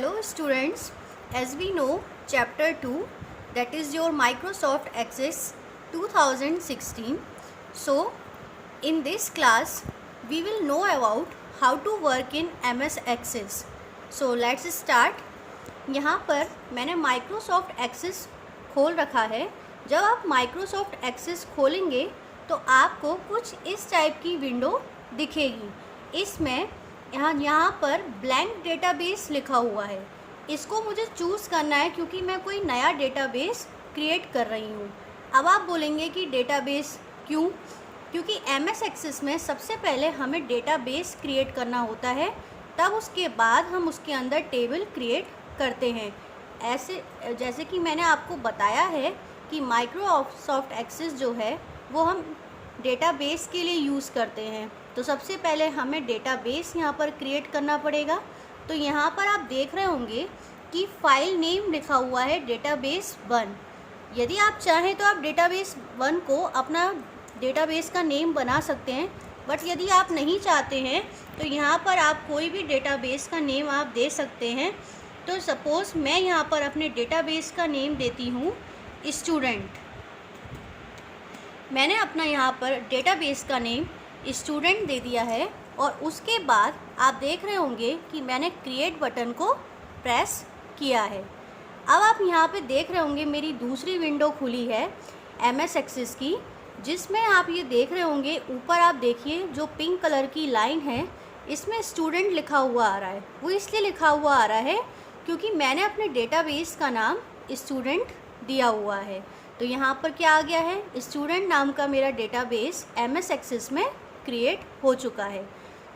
Hello students, as we know chapter 2, that is your Microsoft Access 2016. So in this class we will know about how to work in MS Access. So let's start. यहाँ पर मैंने Microsoft Access खोल रखा है. जब आप Microsoft Access खोलेंगे तो आपको कुछ इस टाइप की विंडो दिखेगी. इसमें यहाँ पर ब्लैंक डेटाबेस लिखा हुआ है. इसको मुझे चूज़ करना है क्योंकि मैं कोई नया डेटाबेस क्रिएट कर रही हूँ. अब आप बोलेंगे कि डेटाबेस क्यों? क्योंकि MS एक्सेस में सबसे पहले हमें डेटाबेस क्रिएट करना होता है, तब उसके बाद हम उसके अंदर टेबल क्रिएट करते हैं. ऐसे जैसे कि मैंने आपको बताया है कि माइक्रोसॉफ्ट एक्सेस जो है वो हम डेटाबेस के लिए यूज़ करते हैं. तो सबसे पहले हमें डेटाबेस यहाँ पर क्रिएट करना पड़ेगा. तो यहाँ पर आप देख रहे होंगे कि फाइल नेम लिखा हुआ है डेटाबेस 1. यदि आप चाहें तो आप डेटाबेस 1 को अपना डेटाबेस का नेम बना सकते हैं, बट यदि आप नहीं चाहते हैं तो यहाँ पर आप कोई भी डेटाबेस का नेम आप दे सकते हैं. तो सपोज़ मैं यहाँ पर अपने डेटाबेस का नेम देती हूँ स्टूडेंट. मैंने अपना यहाँ पर डेटाबेस का नेम स्टूडेंट दे दिया है और उसके बाद आप देख रहे होंगे कि मैंने क्रिएट बटन को प्रेस किया है. अब आप यहाँ पे देख रहे होंगे मेरी दूसरी विंडो खुली है MS एक्सेस की, जिसमें आप ये देख रहे होंगे ऊपर आप देखिए जो पिंक कलर की लाइन है इसमें स्टूडेंट लिखा हुआ आ रहा है. वो इसलिए लिखा हुआ आ रहा है क्योंकि मैंने अपने डेटाबेस का नाम स्टूडेंट दिया हुआ है. तो यहाँ पर क्या आ गया है, स्टूडेंट नाम का मेरा डेटाबेस MS एक्सेस में क्रिएट हो चुका है.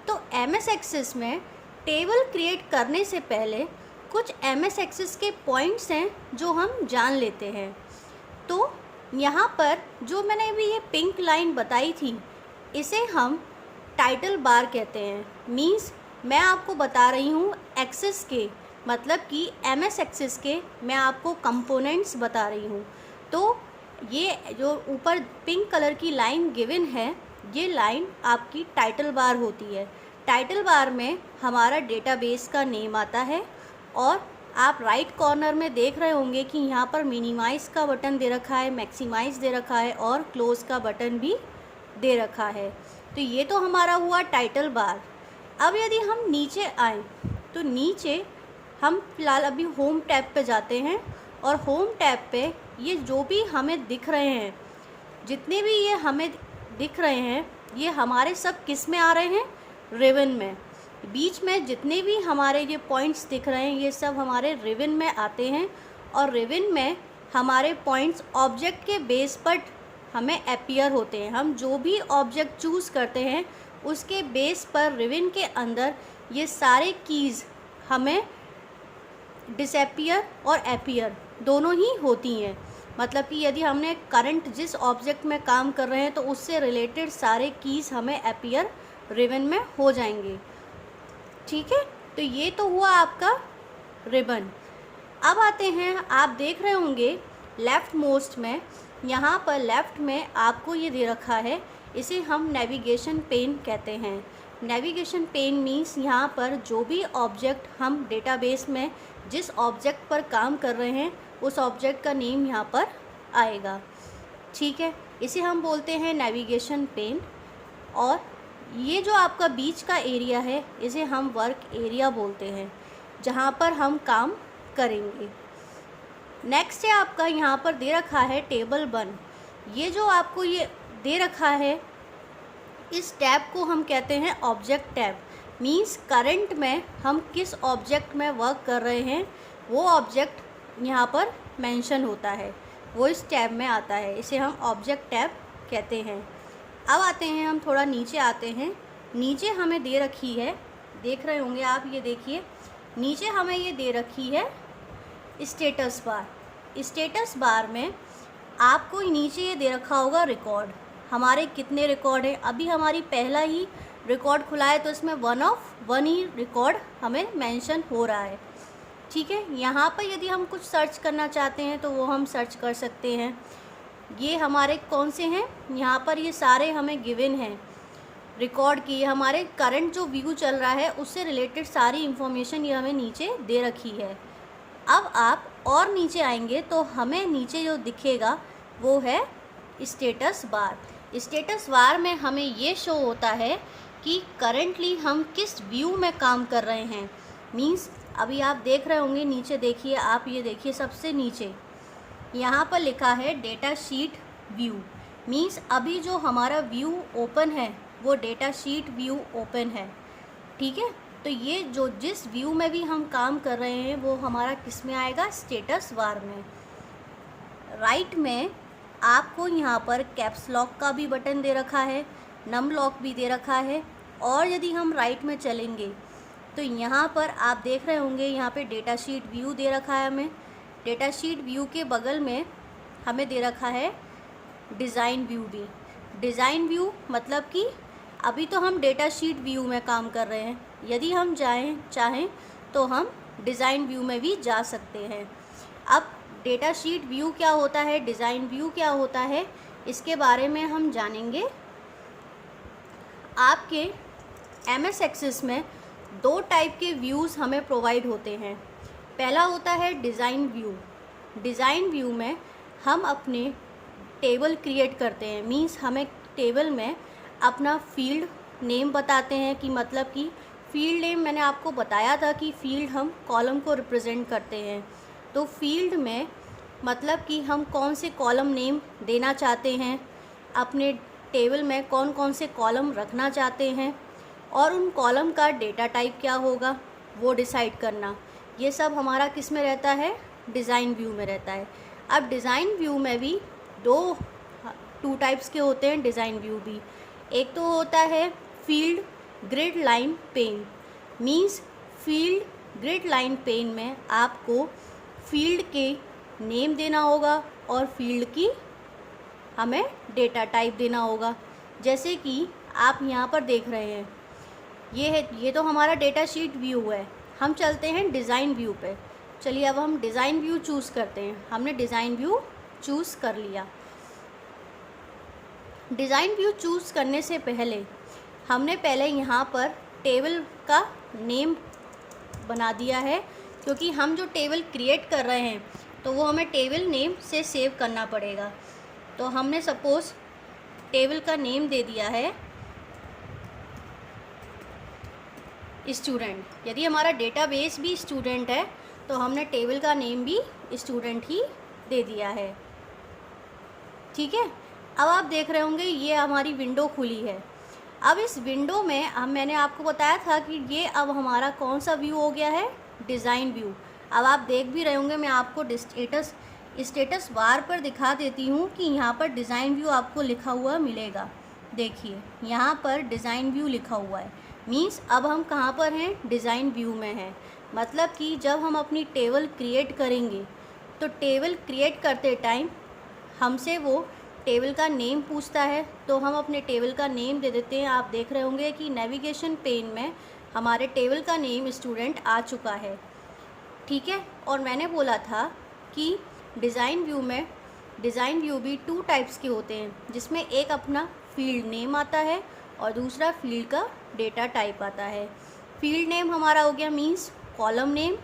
तो MS एक्सेस में टेबल क्रिएट करने से पहले कुछ MS एक्सेस के पॉइंट्स हैं जो हम जान लेते हैं. तो यहाँ पर जो मैंने अभी ये पिंक लाइन बताई थी इसे हम टाइटल बार कहते हैं. मीन्स मैं आपको बता रही हूँ एक्सेस के, मतलब कि MS एक्सेस के मैं आपको कंपोनेंट्स बता रही हूँ. तो ये जो ऊपर पिंक कलर की लाइन गिवन है ये लाइन आपकी टाइटल बार होती है. टाइटल बार में हमारा डेटाबेस का नेम आता है और आप राइट कॉर्नर में देख रहे होंगे कि यहाँ पर मिनिमाइज़ का बटन दे रखा है, मैक्सिमाइज़ दे रखा है और क्लोज़ का बटन भी दे रखा है. तो ये तो हमारा हुआ टाइटल बार. अब यदि हम नीचे आएँ तो नीचे हम फ़िलहाल अभी होम टैब पे जाते हैं और होम टैब पे ये जो भी हमें दिख रहे हैं, जितने भी ये हमें दिख रहे हैं ये हमारे सब किस में आ रहे हैं, रिबन में. बीच में जितने भी हमारे ये पॉइंट्स दिख रहे हैं ये सब हमारे रिबन में आते हैं और रिबन में हमारे पॉइंट्स ऑब्जेक्ट के बेस पर हमें अपीयर होते हैं. हम जो भी ऑब्जेक्ट चूज़ करते हैं उसके बेस पर रिबन के अंदर ये सारे कीज़ हमें डिसअपीयर और अपीयर दोनों ही होती हैं. मतलब कि यदि हमने करंट जिस ऑब्जेक्ट में काम कर रहे हैं तो उससे रिलेटेड सारे कीज़ हमें अपीयर रिबन में हो जाएंगे. ठीक है, तो ये तो हुआ आपका रिबन. अब आते हैं, आप देख रहे होंगे लेफ़्ट मोस्ट में, यहाँ पर लेफ़्ट में आपको ये दे रखा है, इसे हम नेविगेशन पेन कहते हैं. नेविगेशन पेन मीन्स यहाँ पर जो भी ऑब्जेक्ट हम डेटाबेस में जिस ऑब्जेक्ट पर काम कर रहे हैं उस ऑब्जेक्ट का नेम यहाँ पर आएगा. ठीक है, इसे हम बोलते हैं नेविगेशन पेन. और ये जो आपका बीच का एरिया है इसे हम वर्क एरिया बोलते हैं, जहाँ पर हम काम करेंगे. नेक्स्ट है आपका यहाँ पर दे रखा है टेबल 1. ये जो आपको ये दे रखा है इस टैब को हम कहते हैं ऑब्जेक्ट टैब. मीन्स करंट में हम किस ऑब्जेक्ट में वर्क कर रहे हैं वो ऑब्जेक्ट यहाँ पर मेंशन होता है, वो इस टैब में आता है. इसे हम ऑब्जेक्ट टैब कहते हैं. अब आते हैं, हम थोड़ा नीचे आते हैं. नीचे हमें दे रखी है, देख रहे होंगे आप, ये देखिए नीचे हमें ये दे रखी है स्टेटस बार. स्टेटस बार में आपको नीचे ये दे रखा होगा रिकॉर्ड. हमारे कितने रिकॉर्ड हैं, अभी हमारी पहला ही रिकॉर्ड खुला है तो इसमें 1 ही रिकॉर्ड हमें मेंशन हो रहा है. ठीक है, यहाँ पर यदि हम कुछ सर्च करना चाहते हैं तो वो हम सर्च कर सकते हैं. ये हमारे कौन से हैं, यहाँ पर ये सारे हमें गिवन हैं. रिकॉर्ड की, हमारे करंट जो व्यू चल रहा है उससे रिलेटेड सारी इन्फॉर्मेशन ये हमें नीचे दे रखी है। अब आप और नीचे आएंगे तो हमें नीचे जो दिखेगा वो है स्टेटस बार। स्टेटस बार में हमें ये शो होता है कि करंटली हम किस व्यू में काम कर रहे हैं। मींस अभी आप देख रहे होंगे, नीचे देखिए, आप ये देखिए सबसे नीचे यहाँ पर लिखा है डेटा शीट व्यू। मींस अभी जो हमारा व्यू ओपन है वो डेटा शीट व्यू ओपन है। ठीक है, तो ये जो जिस व्यू में भी हम काम कर रहे हैं वो हमारा किस में आएगा, स्टेटस बार में। राइट में आपको यहाँ पर कैप्स लॉक का भी बटन दे रखा है, नम लॉक भी दे रखा है। और यदि हम राइट में चलेंगे तो यहाँ पर आप देख रहे होंगे, यहाँ पे डेटा शीट व्यू दे रखा है हमें। डेटा शीट व्यू के बगल में हमें दे रखा है डिज़ाइन व्यू भी। डिज़ाइन व्यू मतलब कि अभी तो हम डेटा शीट व्यू में काम कर रहे हैं, यदि हम चाहें तो हम डिज़ाइन व्यू में भी जा सकते हैं। अब डेटा शीट व्यू क्या होता है, डिज़ाइन व्यू क्या होता है, इसके बारे में हम जानेंगे। आपके MS एक्सेस में 2 टाइप के व्यूज़ हमें प्रोवाइड होते हैं। पहला होता है डिज़ाइन व्यू। डिज़ाइन व्यू में हम अपने टेबल क्रिएट करते हैं। मींस हमें टेबल में अपना फील्ड नेम बताते हैं, कि मतलब कि फील्ड नेम मैंने आपको बताया था कि फील्ड हम कॉलम को रिप्रेजेंट करते हैं। तो फील्ड में मतलब कि हम कौन से कॉलम नेम देना चाहते हैं, अपने टेबल में कौन कौन से कॉलम रखना चाहते हैं, और उन कॉलम का डेटा टाइप क्या होगा वो डिसाइड करना। ये सब हमारा किस में रहता है, डिज़ाइन व्यू में रहता है। अब डिज़ाइन व्यू में भी 2 टाइप्स के होते हैं डिज़ाइन व्यू भी। एक तो होता है field grid line pane. Means field grid line pane में आपको फील्ड के नेम देना होगा और फील्ड की हमें डेटा टाइप देना होगा। जैसे कि आप यहाँ पर देख रहे हैं, ये तो हमारा डेटा शीट व्यू है। हम चलते हैं डिज़ाइन व्यू पे। चलिए अब हम डिज़ाइन व्यू चूज़ करते हैं। हमने डिज़ाइन व्यू चूज़ कर लिया। डिज़ाइन व्यू चूज़ करने से पहले हमने पहले यहाँ पर टेबल का नेम बना दिया है, क्योंकि हम जो टेबल क्रिएट कर रहे हैं तो वो हमें टेबल नेम से सेव करना पड़ेगा। तो हमने सपोज़ टेबल का नेम दे दिया है स्टूडेंट। यदि हमारा डेटाबेस भी स्टूडेंट है तो हमने टेबल का नेम भी स्टूडेंट ही दे दिया है। ठीक है, अब आप देख रहे होंगे ये हमारी विंडो खुली है। अब इस विंडो में मैंने आपको बताया था कि ये अब हमारा कौन सा व्यू हो गया है, डिज़ाइन व्यू। अब आप देख भी रहे होंगे, मैं आपको स्टेटस बार पर दिखा देती हूँ कि यहाँ पर डिज़ाइन व्यू आपको लिखा हुआ मिलेगा। देखिए यहाँ पर डिज़ाइन व्यू लिखा हुआ है। मींस अब हम कहाँ पर हैं, डिज़ाइन व्यू में हैं। मतलब कि जब हम अपनी टेबल क्रिएट करेंगे तो टेबल क्रिएट करते टाइम हमसे वो टेबल का नेम पूछता है, तो हम अपने टेबल का नेम दे देते हैं। आप देख रहे होंगे कि नेविगेशन पेन में हमारे टेबल का नेम स्टूडेंट आ चुका है। ठीक है, और मैंने बोला था कि डिज़ाइन व्यू भी 2 टाइप्स के होते हैं, जिसमें एक अपना फील्ड नेम आता है और दूसरा फील्ड का डेटा टाइप आता है। फील्ड नेम हमारा हो गया मींस कॉलम नेम,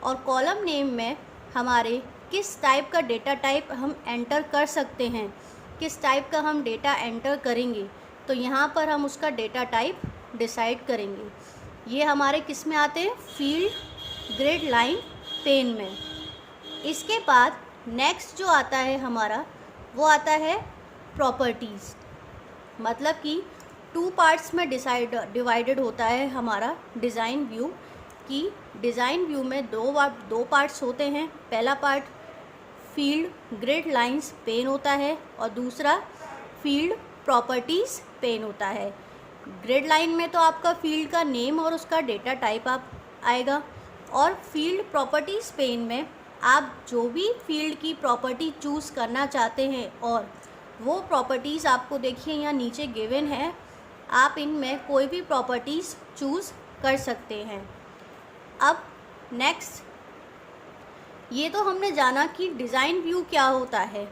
और कॉलम नेम में हमारे किस टाइप का डेटा टाइप हम एंटर कर सकते हैं, किस टाइप का हम डेटा एंटर करेंगे, तो यहाँ पर हम उसका डेटा टाइप डिसाइड करेंगे। ये हमारे किस में आते हैं, फील्ड ग्रिड लाइन पेन में। इसके बाद नेक्स्ट जो आता है हमारा वो आता है प्रॉपर्टीज़। मतलब कि 2 पार्ट्स में डिवाइडेड होता है हमारा डिज़ाइन व्यू। कि डिज़ाइन व्यू में 2 पार्ट्स होते हैं। पहला part field grid lines pane होता है और दूसरा फील्ड प्रॉपर्टीज़ पेन होता है। ग्रिड लाइन में तो आपका फील्ड का नेम और उसका डेटा टाइप आएगा, और फील्ड प्रॉपर्टीज़ पेन में आप जो भी फील्ड की प्रॉपर्टी चूज़ करना चाहते हैं, और वो प्रॉपर्टीज़ आपको देखिए यहाँ नीचे गिवन है, आप इनमें कोई भी प्रॉपर्टीज़ चूज़ कर सकते हैं। अब नेक्स्ट, ये तो हमने जाना कि डिज़ाइन व्यू क्या होता है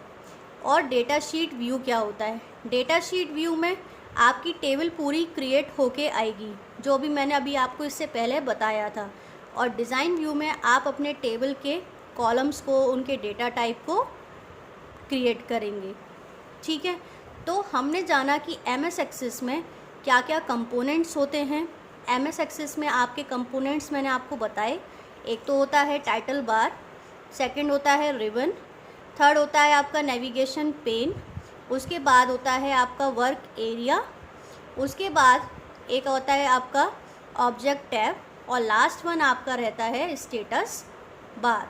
और डेटा शीट व्यू क्या होता है। डेटा शीट व्यू में आपकी टेबल पूरी क्रिएट होके आएगी, जो भी मैंने अभी आपको इससे पहले बताया था। और डिज़ाइन व्यू में आप अपने टेबल के कॉलम्स को, उनके डेटा टाइप को क्रिएट करेंगे। ठीक है, तो हमने जाना कि एमएस एक्सेस में क्या क्या कंपोनेंट्स होते हैं। एमएस एक्सेस में आपके कंपोनेंट्स मैंने आपको बताए। एक तो होता है टाइटल बार, सेकंड होता है रिबन, थर्ड होता है आपका नेविगेशन पेन, उसके बाद होता है आपका वर्क एरिया, उसके बाद एक होता है आपका ऑब्जेक्ट टैब, और लास्ट वन आपका रहता है स्टेटस बार।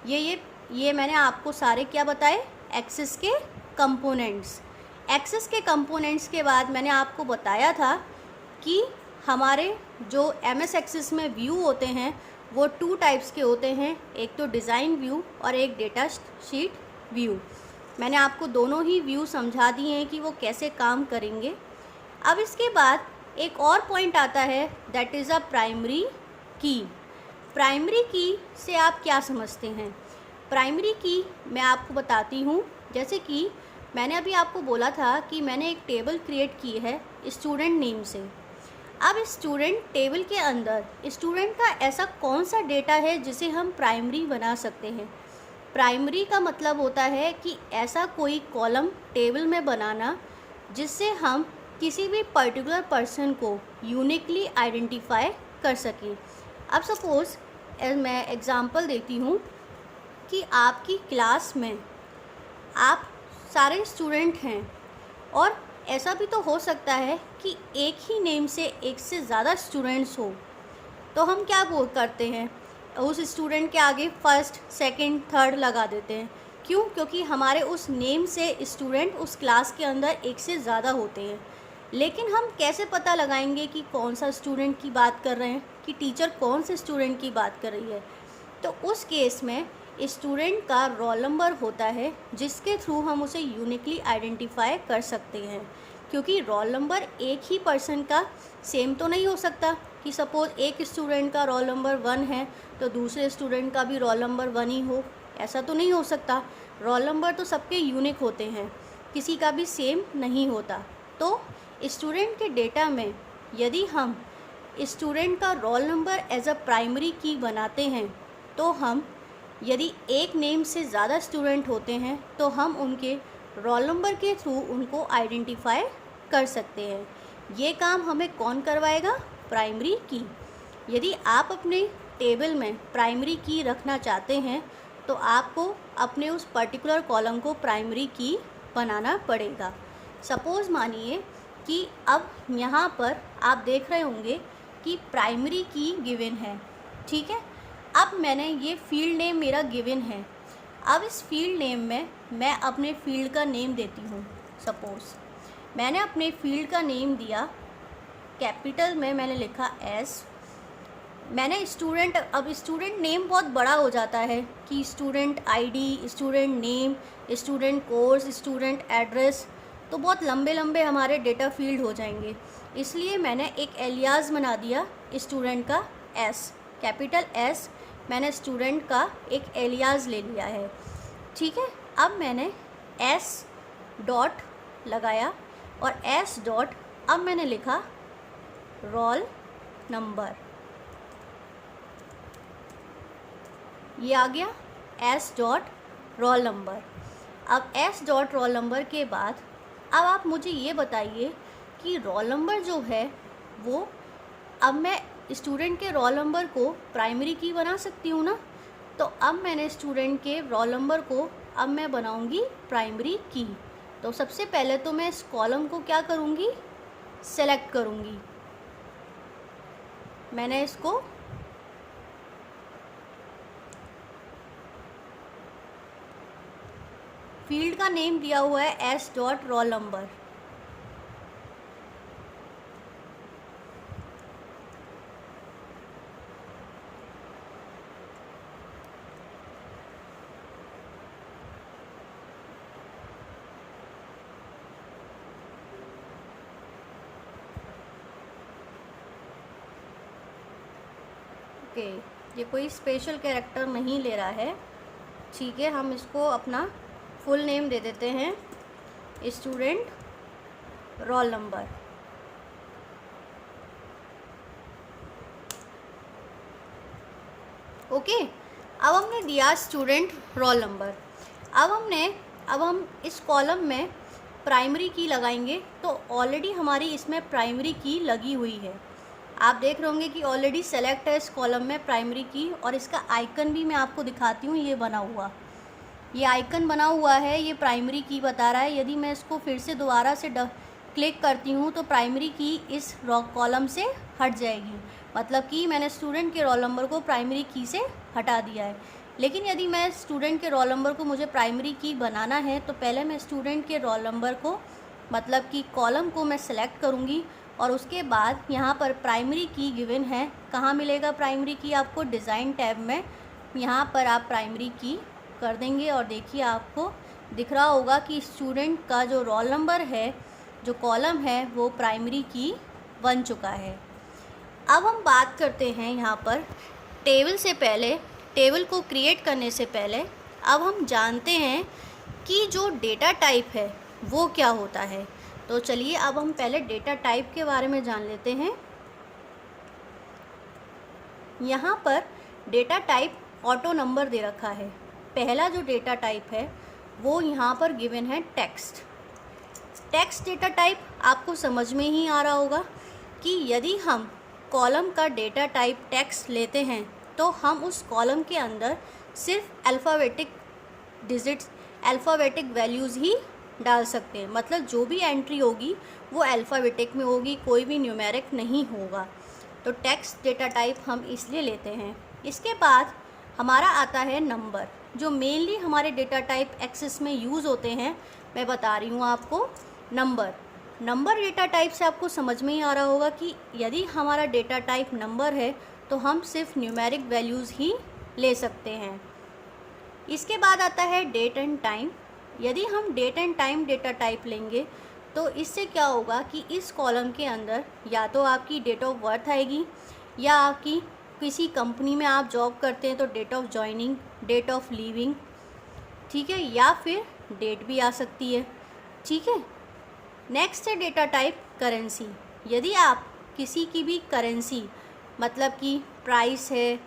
ये मैंने आपको सारे क्या बताए, एक्सेस के कंपोनेंट्स। एक्सेस के कंपोनेंट्स के बाद मैंने आपको बताया था कि हमारे जो एमएस एक्सेस में व्यू होते हैं वो 2 टाइप्स के होते हैं, एक तो डिज़ाइन व्यू और एक डेटा शीट व्यू। मैंने आपको दोनों ही व्यू समझा दिए हैं कि वो कैसे काम करेंगे। अब इसके बाद एक और पॉइंट आता है, दैट इज़ अ प्राइमरी की। प्राइमरी की से आप क्या समझते हैं? प्राइमरी की मैं आपको बताती हूँ। जैसे कि मैंने अभी आपको बोला था कि मैंने एक टेबल क्रिएट की है स्टूडेंट नेम से। अब स्टूडेंट टेबल के अंदर स्टूडेंट का ऐसा कौन सा डेटा है जिसे हम प्राइमरी बना सकते हैं? प्राइमरी का मतलब होता है कि ऐसा कोई कॉलम टेबल में बनाना जिससे हम किसी भी पर्टिकुलर पर्सन को यूनिकली आइडेंटिफाई कर सकें। अब सपोज़ मैं एग्ज़ाम्पल देती हूँ कि आपकी क्लास में आप सारे स्टूडेंट हैं, और ऐसा भी तो हो सकता है कि एक ही नेम से एक से ज़्यादा स्टूडेंट्स हो। तो हम क्या करते हैं, उस स्टूडेंट के आगे फर्स्ट, सेकंड, थर्ड लगा देते हैं। क्यों? क्योंकि हमारे उस नेम से स्टूडेंट उस क्लास के अंदर एक से ज़्यादा होते हैं। लेकिन हम कैसे पता लगाएंगे कि कौन सा स्टूडेंट की बात कर रहे हैं, कि टीचर कौन से स्टूडेंट की बात कर रही है? तो उस केस में स्टूडेंट का रोल नंबर होता है जिसके थ्रू हम उसे यूनिकली आइडेंटिफाई कर सकते हैं। क्योंकि रोल नंबर एक ही पर्सन का सेम तो नहीं हो सकता कि सपोज़ एक स्टूडेंट का रोल नंबर 1 है तो दूसरे स्टूडेंट का भी रोल नंबर 1 ही हो, ऐसा तो नहीं हो सकता। रोल नंबर तो सबके यूनिक होते हैं, किसी का भी सेम नहीं होता। तो स्टूडेंट के डेटा में यदि हम स्टूडेंट का roll number as a primary key बनाते हैं, तो हम यदि एक नेम से ज़्यादा स्टूडेंट होते हैं तो हम उनके रोल नंबर के थ्रू उनको आइडेंटिफाई कर सकते हैं। ये काम हमें कौन करवाएगा? प्राइमरी की। यदि आप अपने टेबल में प्राइमरी की रखना चाहते हैं तो आपको अपने उस पर्टिकुलर कॉलम को प्राइमरी की बनाना पड़ेगा। सपोज़ मानिए कि अब यहाँ पर आप देख रहे होंगे कि प्राइमरी की गिवन है, ठीक है। अब मैंने ये फील्ड नेम मेरा गिवन है। अब इस फील्ड नेम में मैं अपने फील्ड का नेम देती हूँ। सपोज़ मैंने अपने फील्ड का नेम दिया, कैपिटल में मैंने लिखा एस। मैंने स्टूडेंट, अब स्टूडेंट नेम बहुत बड़ा हो जाता है कि student ID, student name, student course, student address, तो बहुत लंबे लंबे हमारे डेटा फील्ड हो जाएंगे। इसलिए मैंने एक एलियास बना दिया स्टूडेंट का एस, कैपिटल एस। मैंने स्टूडेंट का एक एलियास ले लिया है, ठीक है। अब मैंने एस डॉट लगाया और एस डॉट, अब मैंने लिखा रोल नंबर, ये आ गया एस डॉट रोल नंबर। अब एस डॉट रोल नंबर के बाद अब आप मुझे ये बताइए कि रोल नंबर जो है वो, अब मैं स्टूडेंट के रोल नंबर को प्राइमरी की बना सकती हूँ ना। तो अब मैंने स्टूडेंट के रोल नंबर को अब मैं बनाऊँगी प्राइमरी की। तो सबसे पहले तो मैं इस कॉलम को क्या करूँगी, सेलेक्ट करूँगी। मैंने इसको फील्ड का नेम दिया हुआ है S dot roll number. Okay, ये कोई स्पेशल कैरेक्टर नहीं ले रहा है, ठीक है। हम इसको अपना फुल नेम दे देते हैं, स्टूडेंट रोल नंबर। ओके, अब हमने दिया स्टूडेंट रोल नंबर। अब हम इस कॉलम में प्राइमरी की लगाएंगे। तो ऑलरेडी हमारी इसमें प्राइमरी की लगी हुई है। आप देख रहे होंगे कि ऑलरेडी सेलेक्ट है इस कॉलम में प्राइमरी की, और इसका आइकन भी मैं आपको दिखाती हूँ। ये बना हुआ, ये आइकन बना हुआ है, ये प्राइमरी की बता रहा है। यदि मैं इसको फिर से दोबारा से क्लिक करती हूँ तो प्राइमरी की इस कॉलम से हट जाएगी, मतलब कि मैंने स्टूडेंट के रोल नंबर को प्राइमरी की से हटा दिया है। लेकिन यदि मैं स्टूडेंट के रोल नंबर को मुझे प्राइमरी की बनाना है तो पहले मैं स्टूडेंट के रोल नंबर को, मतलब कि कॉलम को मैं सेलेक्ट करूँगी, और उसके बाद यहाँ पर प्राइमरी की गिवन है। कहाँ मिलेगा प्राइमरी की? आपको डिज़ाइन टैब में यहाँ पर आप प्राइमरी की कर देंगे, और देखिए आपको दिख रहा होगा कि स्टूडेंट का जो रोल नंबर है, जो कॉलम है, वो प्राइमरी की बन चुका है। अब हम बात करते हैं यहाँ पर टेबल से पहले, टेबल को क्रिएट करने से पहले अब हम जानते हैं कि जो डेटा टाइप है वो क्या होता है। तो चलिए अब हम पहले डेटा टाइप के बारे में जान लेते हैं। यहाँ पर डेटा टाइप ऑटो नंबर दे रखा है। पहला जो डेटा टाइप है वो यहाँ पर गिवन है टेक्स्ट। टेक्स्ट डेटा टाइप आपको समझ में ही आ रहा होगा कि यदि हम कॉलम का डेटा टाइप टेक्स्ट लेते हैं तो हम उस कॉलम के अंदर सिर्फ अल्फ़ाबेटिक डिजिट्स, अल्फ़ाबेटिक वैल्यूज़ ही डाल सकते हैं। मतलब जो भी एंट्री होगी वो अल्फ़ाबेटिक में होगी, कोई भी न्यूमेरिक नहीं होगा। तो टेक्स्ट डेटा टाइप हम इसलिए लेते हैं। इसके बाद हमारा आता है नंबर, जो मेनली हमारे डेटा टाइप एक्सेस में यूज़ होते हैं। मैं बता रही हूँ आपको नंबर डेटा टाइप से आपको समझ में ही आ रहा होगा कि यदि हमारा डेटा टाइप नंबर है तो हम सिर्फ न्यूमेरिक वैल्यूज़ ही ले सकते हैं। इसके बाद आता है डेट एंड टाइम। यदि हम date and time data type लेंगे तो इससे क्या होगा कि इस कॉलम के अंदर या तो आपकी डेट ऑफ बर्थ आएगी, या आपकी किसी कंपनी में आप जॉब करते हैं तो date of joining, date of leaving, ठीक है, या फिर डेट भी आ सकती है, ठीक है। नेक्स्ट है डेटा टाइप करेंसी। यदि आप किसी की भी करेंसी, मतलब कि प्राइस है,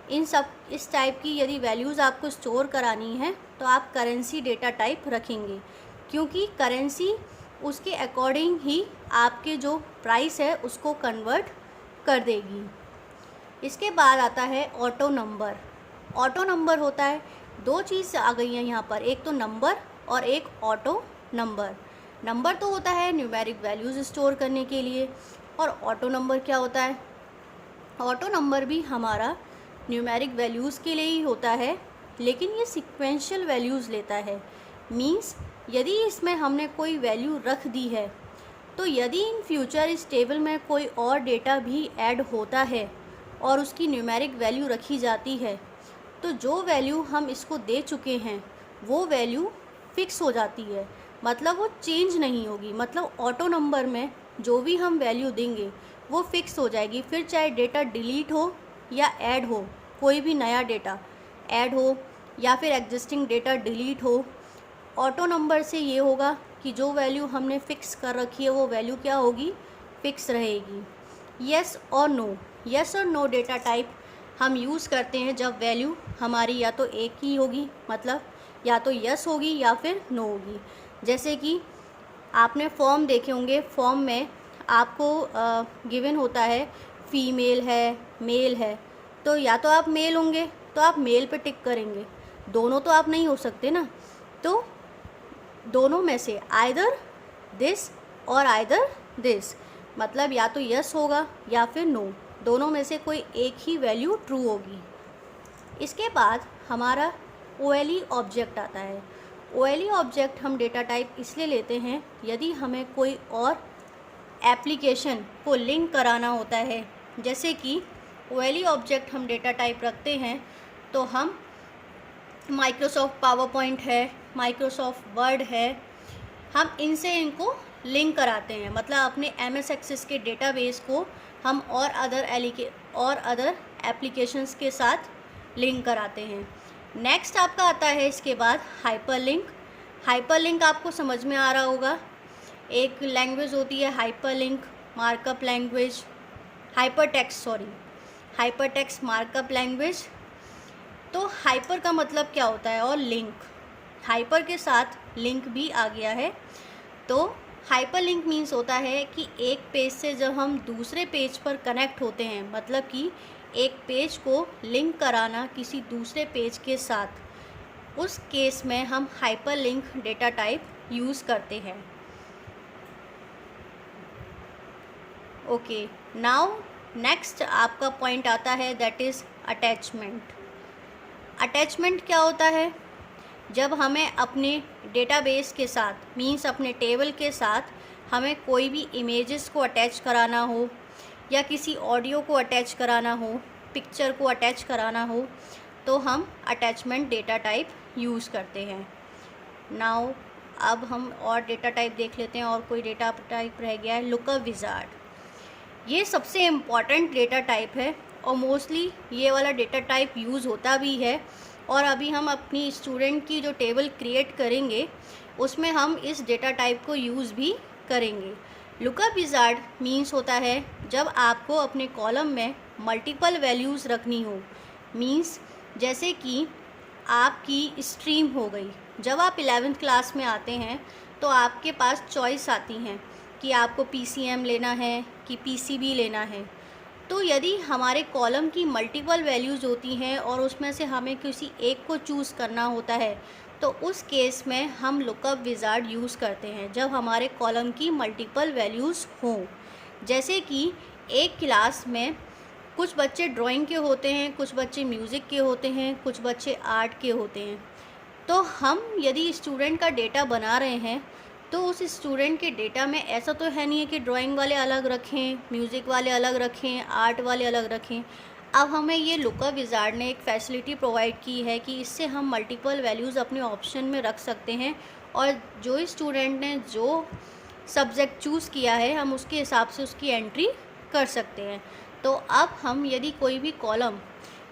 इस टाइप की यदि वैल्यूज़ आपको स्टोर करानी है तो आप करेंसी डेटा टाइप रखेंगे, क्योंकि करेंसी उसके अकॉर्डिंग ही आपके जो प्राइस है उसको कन्वर्ट कर देगी। इसके बाद आता है ऑटो नंबर। ऑटो नंबर होता है, दो चीज़ आ गई हैं यहाँ पर, एक तो नंबर और एक ऑटो नंबर। नंबर तो होता है न्यूमेरिक वैल्यूज़ स्टोर करने के लिए, और ऑटो नंबर क्या होता है? ऑटो नंबर भी हमारा न्यूमेरिक वैल्यूज़ के लिए ही होता है, लेकिन ये सीक्वेंशियल वैल्यूज़ लेता है। मींस यदि इसमें हमने कोई वैल्यू रख दी है तो यदि इन फ्यूचर इस टेबल में कोई और डेटा भी ऐड होता है और उसकी न्यूमेरिक वैल्यू रखी जाती है तो जो वैल्यू हम इसको दे चुके हैं वो वैल्यू फिक्स हो जाती है, मतलब वो चेंज नहीं होगी। मतलब ऑटो नंबर में जो भी हम वैल्यू देंगे वो फिक्स हो जाएगी, फिर चाहे डेटा डिलीट हो या ऐड हो, कोई भी नया डेटा ऐड हो या फिर एग्जिस्टिंग डेटा डिलीट हो। ऑटो नंबर से ये होगा कि जो वैल्यू हमने फ़िक्स कर रखी है वो वैल्यू क्या होगी? फ़िक्स रहेगी। येस और नो, येस और नो डेटा टाइप हम यूज़ करते हैं जब वैल्यू हमारी या तो एक ही होगी, मतलब या तो यस होगी या फिर नो होगी। जैसे कि आपने फॉर्म देखे होंगे, फॉर्म में आपको गिवन होता है फीमेल है, मेल है, तो या तो आप मेल होंगे तो आप मेल पे टिक करेंगे, दोनों तो आप नहीं हो सकते ना। तो दोनों में से आइदर दिस और आइदर दिस, मतलब या तो यस होगा या फिर नो, दोनों में से कोई एक ही वैल्यू ट्रू होगी। इसके बाद हमारा OLE ऑब्जेक्ट आता है। OLE ऑब्जेक्ट हम डेटा टाइप इसलिए लेते हैं यदि हमें कोई और एप्लीकेशन को लिंक कराना होता है। जैसे कि OLE ऑब्जेक्ट हम डेटा टाइप रखते हैं तो हम माइक्रोसॉफ्ट पावर पॉइंट है, माइक्रोसॉफ्ट वर्ड है, हम इनसे इनको लिंक कराते हैं। मतलब अपने MS एक्सेस के डेटाबेस को हम और अदर एप्लीकेशंस के साथ लिंक कराते हैं। नेक्स्ट आपका आता है इसके बाद हाइपरलिंक। हाइपरलिंक आपको समझ में आ रहा होगा। एक लैंग्वेज होती है hyperlink markup language, hypertext markup language. तो हाइपर का मतलब क्या होता है और लिंक, हाइपर के साथ लिंक भी आ गया है। तो हाइपर लिंक मीन्स होता है कि एक पेज से जब हम दूसरे पेज पर कनेक्ट होते हैं, मतलब कि एक पेज को लिंक कराना किसी दूसरे पेज के साथ, उस केस में हम hyper link data type use करते हैं। ओके, नाउ नेक्स्ट आपका पॉइंट आता है दैट इज़ अटैचमेंट। अटैचमेंट क्या होता है? जब हमें अपने डेटाबेस के साथ मीन्स अपने टेबल के साथ हमें कोई भी इमेजेस को अटैच कराना हो या किसी ऑडियो को अटैच कराना हो, पिक्चर को अटैच कराना हो, तो हम अटैचमेंट डेटा टाइप यूज़ करते हैं। नाउ अब हम और डेटा टाइप देख लेते हैं। और कोई डेटा टाइप रह गया है लुकअप विज़ार्ड। ये सबसे इम्पॉर्टेंट डेटा टाइप है और मोस्टली ये वाला डेटा टाइप यूज़ होता भी है। और अभी हम अपनी स्टूडेंट की जो टेबल क्रिएट करेंगे उसमें हम इस डेटा टाइप को यूज़ भी करेंगे। लुकअप विज़ार्ड मीन्स होता है जब आपको अपने कॉलम में मल्टीपल वैल्यूज़ रखनी हो। मीन्स जैसे कि आपकी स्ट्रीम हो गई, जब आप 11th क्लास में आते हैं तो आपके पास चॉइस आती हैं कि आपको PCM लेना है कि PCB लेना है। तो यदि हमारे कॉलम की मल्टीपल वैल्यूज़ होती हैं और उसमें से हमें किसी एक को चूज़ करना होता है, तो उस केस में हम लुकअप विज़ार्ड यूज़ करते हैं जब हमारे कॉलम की मल्टीपल वैल्यूज़ हों। जैसे कि एक क्लास में कुछ बच्चे ड्राइंग के होते हैं, कुछ बच्चे म्यूज़िक के होते हैं, कुछ बच्चे आर्ट के होते हैं। तो हम यदि स्टूडेंट का डेटा बना रहे हैं तो उस स्टूडेंट के डेटा में ऐसा तो है नहीं है कि ड्राइंग वाले अलग रखें, म्यूज़िक वाले अलग रखें, आर्ट वाले अलग रखें। अब हमें ये लुकअप विज़ार्ड ने एक फैसिलिटी प्रोवाइड की है कि इससे हम मल्टीपल वैल्यूज़ अपने ऑप्शन में रख सकते हैं और जो स्टूडेंट ने जो सब्जेक्ट चूज़ किया है हम उसके हिसाब से उसकी एंट्री कर सकते हैं। तो अब हम यदि कोई भी कॉलम,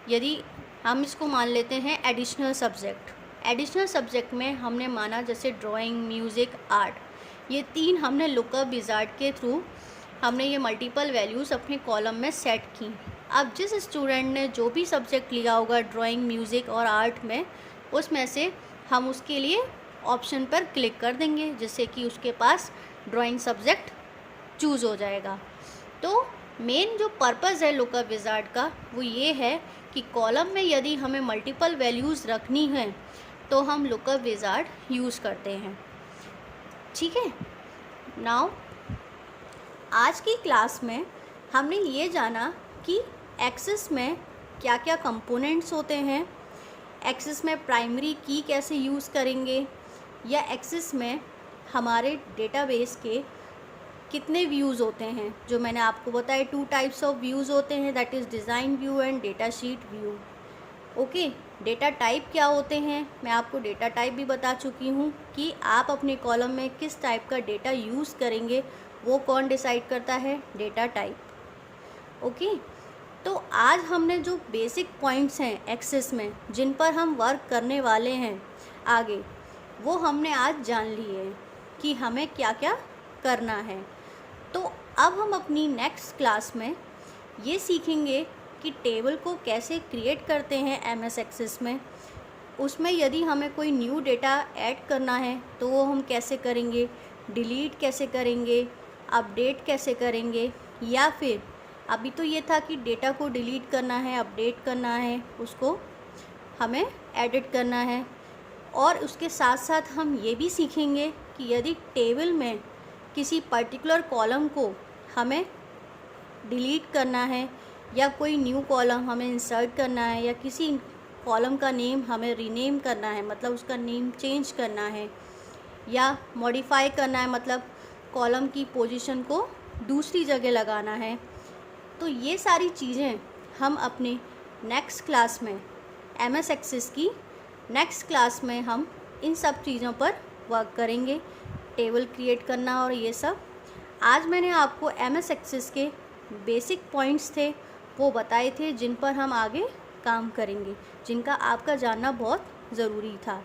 यदि हम इसको मान लेते हैं एडिशनल सब्जेक्ट, एडिशनल सब्जेक्ट में हमने माना जैसे ड्राइंग, म्यूज़िक, आर्ट, ये तीन हमने लुकअप विज़ार्ड के थ्रू हमने ये मल्टीपल वैल्यूज़ अपने कॉलम में सेट की। अब जिस स्टूडेंट ने जो भी सब्जेक्ट लिया होगा ड्राइंग, म्यूज़िक और आर्ट में, उसमें से हम उसके लिए ऑप्शन पर क्लिक कर देंगे जिससे कि उसके पास ड्राइंग सब्जेक्ट चूज़ हो जाएगा। तो मेन जो पर्पज़ है लुकअप विज़ार्ड का वो ये है कि कॉलम में यदि हमें मल्टीपल वैल्यूज़ रखनी है तो हम लुकअप विज़ार्ड यूज़ करते हैं। ठीक है। नाउ आज की क्लास में हमने ये जाना कि एक्सेस में क्या क्या कंपोनेंट्स होते हैं, एक्सेस में प्राइमरी की कैसे यूज़ करेंगे, या एक्सेस में हमारे डेटाबेस के कितने व्यूज़ होते हैं। जो मैंने आपको बताया 2 टाइप्स ऑफ व्यूज़ होते हैं, that is design view and data sheet view. Okay, data type क्या होते हैं मैं आपको डेटा टाइप भी बता चुकी हूँ कि आप अपने कॉलम में किस टाइप का डेटा यूज़ करेंगे वो कौन डिसाइड करता है, डेटा टाइप। ओके, तो आज हमने जो बेसिक पॉइंट्स हैं एक्सेस में जिन पर हम वर्क करने वाले हैं आगे, वो हमने आज जान लिए हैं कि हमें क्या क्या करना है। तो अब हम अपनी नेक्स्ट क्लास में ये सीखेंगे कि टेबल को कैसे क्रिएट करते हैं MS एक्सेस में, उसमें यदि हमें कोई न्यू डेटा ऐड करना है तो वो हम कैसे करेंगे, डिलीट कैसे करेंगे, अपडेट कैसे करेंगे, या फिर अभी तो ये था कि डेटा को डिलीट करना है, अपडेट करना है, उसको हमें एडिट करना है। और उसके साथ साथ हम ये भी सीखेंगे कि यदि टेबल में किसी पर्टिकुलर कॉलम को हमें डिलीट करना है या कोई न्यू कॉलम हमें इंसर्ट करना है या किसी कॉलम का नेम हमें रीनेम करना है, मतलब उसका नेम चेंज करना है या मॉडिफाई करना है, मतलब कॉलम की पोजीशन को दूसरी जगह लगाना है, तो ये सारी चीज़ें हम अपने नेक्स्ट क्लास में MS एक्सेस की नेक्स्ट क्लास में हम इन सब चीज़ों पर वर्क करेंगे, टेबल क्रिएट करना और ये सब। आज मैंने आपको MS एक्सेस के बेसिक पॉइंट्स थे वो बताए थे जिन पर हम आगे काम करेंगे, जिनका आपका जानना बहुत ज़रूरी था।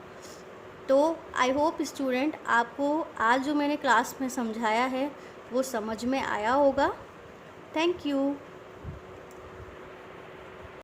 तो आई होप स्टूडेंट आपको आज जो मैंने क्लास में समझाया है वो समझ में आया होगा। Thank you.